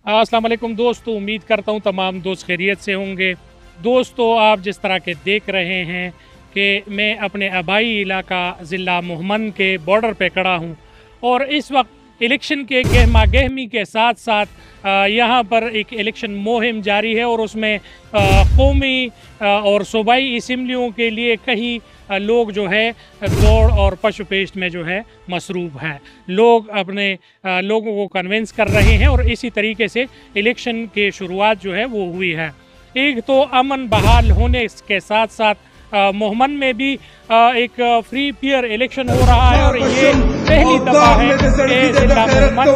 अस्सलाम वालेकुम दोस्तों, उम्मीद करता हूँ तमाम दोस्त खैरियत से होंगे। दोस्तों, आप जिस तरह के देख रहे हैं कि मैं अपने आबाई इलाका ज़िला मोहम्मद के बॉर्डर पे खड़ा हूँ और इस वक्त इलेक्शन के गहमा गहमी के साथ साथ यहाँ पर एक इलेक्शन मुहिम जारी है और उसमें कौमी और सूबाई असम्बलियों के लिए कई लोग जो है दौड़ और पशु पेस्ट में जो है मसरूफ़ हैं। लोग अपने लोगों को कन्विंस कर रहे हैं और इसी तरीके से इलेक्शन की शुरुआत जो है वो हुई है। एक तो अमन बहाल होने के साथ साथ मोहम्मद में भी एक फ्री फेयर इलेक्शन हो रहा है और ये पहली दफ़ा है कि ज़िला मोहम्मद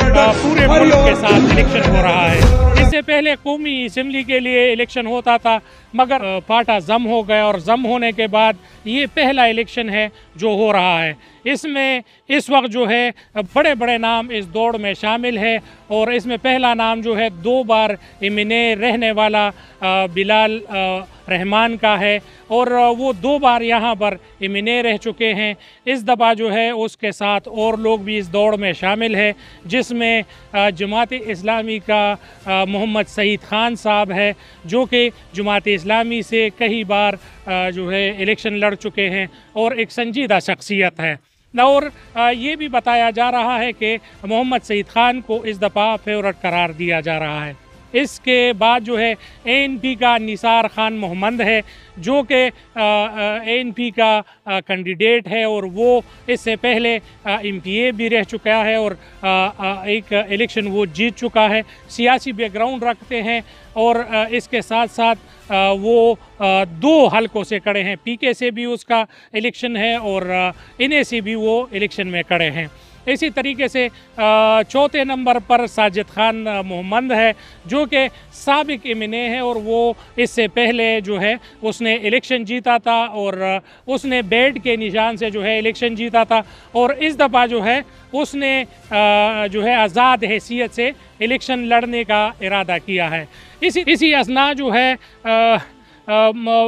में पूरे मुल्क के साथ इलेक्शन हो रहा है। इससे पहले कौमी असम्बली के लिए इलेक्शन होता था मगर पाटा जम हो गया और जम होने के बाद ये पहला इलेक्शन है जो हो रहा है। इसमें इस वक्त जो है बड़े बड़े नाम इस दौड़ में शामिल है और इसमें पहला नाम जो है 2 बार एमएनए रहने वाला बिलाल रहमान का है और वो 2 बार यहाँ पर एमएनए रह चुके हैं। इस दफ़ा जो है उसके साथ और लोग भी इस दौड़ में शामिल है जिसमें जमात इस्लामी का मोहम्मद सईद ख़ान साहब है जो कि जमात इस्लामी से कई बार जो है इलेक्शन लड़ चुके हैं और एक संजीदा शख्सियत है। और ये भी बताया जा रहा है कि मोहम्मद सईद ख़ान को इस दफ़ा फेवरेट करार दिया जा रहा है। इसके बाद जो है एएनपी का निसार खान मोहम्मद है जो कि एएनपी का कैंडिडेट है और वो इससे पहले एमपीए भी रह चुका है और एक इलेक्शन वो जीत चुका है, सियासी बैकग्राउंड रखते हैं और इसके साथ साथ वो 2 हलकों से खड़े हैं, पीके से भी उसका इलेक्शन है और इन्हें से भी वो इलेक्शन में खड़े हैं। इसी तरीके से चौथे नंबर पर साजिद खान मोहम्मद है जो कि साबिक एमएनए है और वो इससे पहले जो है उसने इलेक्शन जीता था और उसने बेड के निशान से जो है इलेक्शन जीता था और इस दफ़ा जो है उसने जो है आज़ाद हैसियत से इलेक्शन लड़ने का इरादा किया है। इसी असना जो है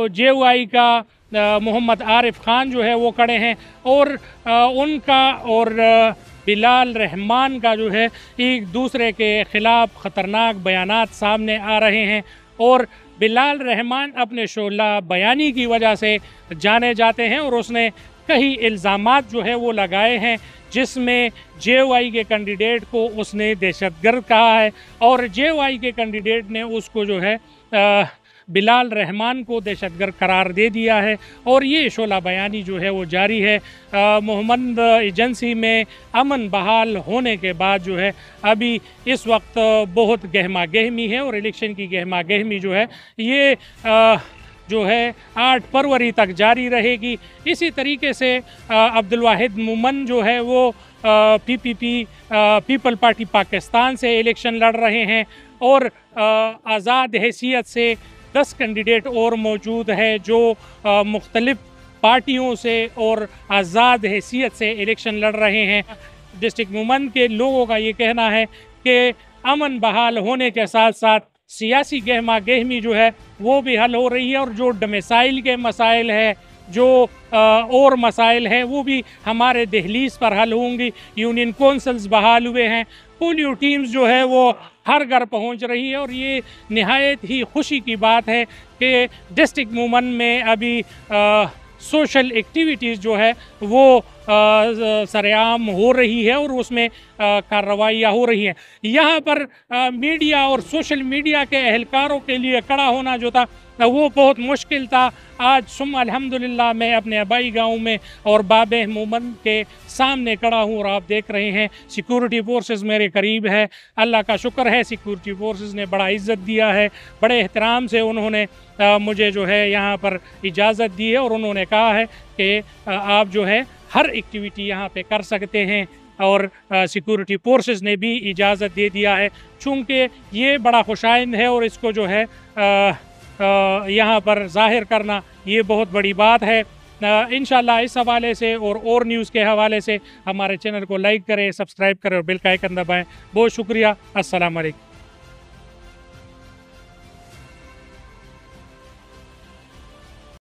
जेयूआई का मोहम्मद आरिफ खान जो है वो खड़े हैं और उनका और बिलाल रहमान का जो है एक दूसरे के ख़िलाफ़ ख़तरनाक बयानात सामने आ रहे हैं और बिलाल रहमान अपने शोला बयानी की वजह से जाने जाते हैं और उसने कई इल्ज़ामात जो है वो लगाए हैं जिसमें जेयूआई के कैंडिडेट को उसने दहशतगर्द कहा है और जेयूआई के कैंडिडेट ने उसको जो है बिलाल रहमान को दहशतगर्द करार दे दिया है और ये शोला बयानी जो है वो जारी है। मोहम्मद एजेंसी में अमन बहाल होने के बाद जो है अभी इस वक्त बहुत गहमा गहमी है और इलेक्शन की गहमा गहमी जो है ये जो है 8 फरवरी तक जारी रहेगी। इसी तरीके से अब्दुल वाहिद मोमन जो है वो पीपीपी पीपल पार्टी पाकिस्तान से इलेक्शन लड़ रहे हैं और आज़ाद हैसियत से 10 कैंडिडेट और मौजूद है जो मुख्तलिफ़ पार्टियों से और आज़ाद हैसियत से इलेक्शन लड़ रहे हैं। डिस्ट्रिक्ट मोहम्मद के लोगों का ये कहना है कि अमन बहाल होने के साथ साथ सियासी गहमा गहमी जो है वो भी हल हो रही है और जो डोमिसाइल के मसाइल है जो और मसाइल हैं वो भी हमारे दहलीज़ पर हल होंगी। यूनियन कौंसल्स बहाल हुए हैं, पोलियो टीम्स जो है वो हर घर पहुंच रही है और ये नहायत ही खुशी की बात है कि डिस्ट्रिक्ट मोहम्मद में अभी सोशल एक्टिविटीज़ जो है वो सरेआम हो रही है और उसमें कार्रवाइयाँ हो रही हैं। यहाँ पर मीडिया और सोशल मीडिया के एहलकारों के लिए खड़ा होना जो था वो बहुत मुश्किल था। आज सुम अल्हम्दुलिल्लाह मैं अपने आबाई गांव में और बाबे मोहम्मद के सामने खड़ा हूँ और आप देख रहे हैं सिक्योरिटी फोर्सेस मेरे करीब है। अल्लाह का शुक्र है सिक्योरिटी फोर्सेस ने बड़ा इज़्ज़त दिया है, बड़े एहतराम से उन्होंने मुझे जो है यहाँ पर इजाज़त दी है और उन्होंने कहा है कि आप जो है हर एक्टिविटी यहाँ पे कर सकते हैं और सिक्योरिटी फोर्सेस ने भी इजाज़त दे दिया है। चूँकि ये बड़ा खुशाइंद है और इसको जो है यहाँ पर ज़ाहिर करना ये बहुत बड़ी बात है। इंशाल्लाह इस हवाले से और न्यूज़ के हवाले से हमारे चैनल को लाइक करें, सब्सक्राइब करें और बेल का आइकन दबाएं। बहुत शुक्रिया। अस्सलाम वालेकुम।